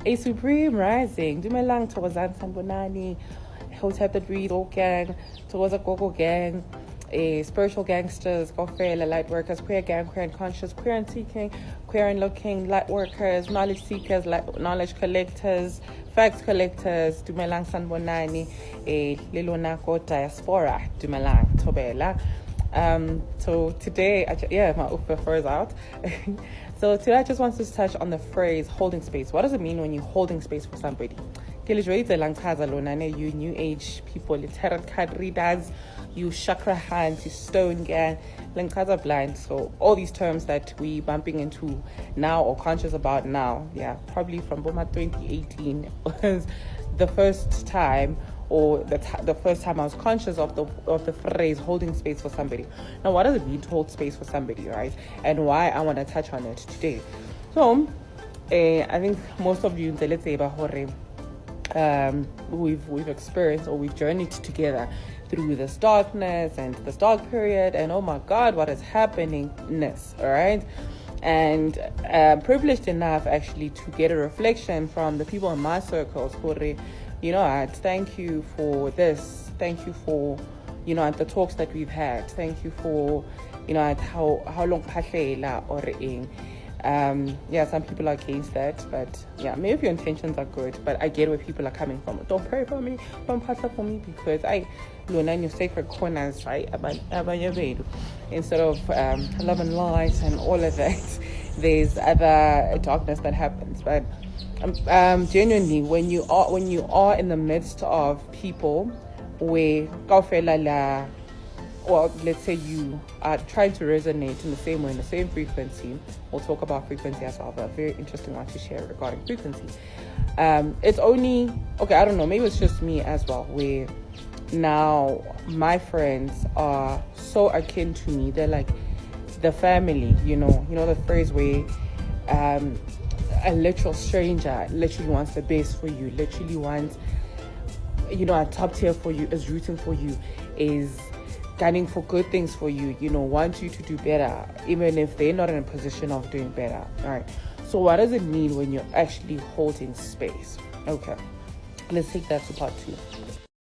A supreme rising. Dumelang Thokozan Sanbonani, Hotep the Breedle Gang, Thokoza Gogo Gang, a spiritual gangsters, Gofela, light workers, queer gang, queer and conscious, queer and seeking, queer and looking, light workers, knowledge seekers, knowledge collectors, facts collectors, Dumelang Sanbonani, a Lilonako diaspora, Dumelang Tobela. So today, my Ufa is out. So today I just want to touch on the phrase holding space. What does it mean when you're holding space for somebody? You new age people, you tarot card readers, you chakra hands, you stone gang, Lankaza blind. So all these terms that we bumping into now or conscious about now, probably from Boma 2018 was the first time, or the first time I was conscious of the phrase holding space for somebody. Now, what does it mean to hold space for somebody, right? And why I want to touch on it today. So, I think most of you, let's say, we've experienced or we've journeyed together through this darkness and this dark period, and oh my God, what is happening-ness, all right? And privileged enough actually to get a reflection from the people in my circles who thank you for this. Thank you for, the talks that we've had. Thank you for, how long or some people are against that, but maybe if your intentions are good, but I get where people are coming from. Don't pray for me, don't pass up for me, because I learn in your sacred corners, right? Instead of love and light and all of that, there's other darkness that happens. But genuinely, when you are in the midst of people where or let's say you are trying to resonate in the same way, in the same frequency. We'll talk about frequency as well, but a very interesting one to share regarding frequency. It's only, I don't know, maybe it's just me as well, where now my friends are so akin to me. They're like the family, you know the phrase where a literal stranger literally wants the best for you, literally wants, a top tier for you, is rooting for you, is gunning for good things for you, wants you to do better, even if they're not in a position of doing better. All right. So what does it mean when you're actually holding space? Okay. Let's take that to part 2.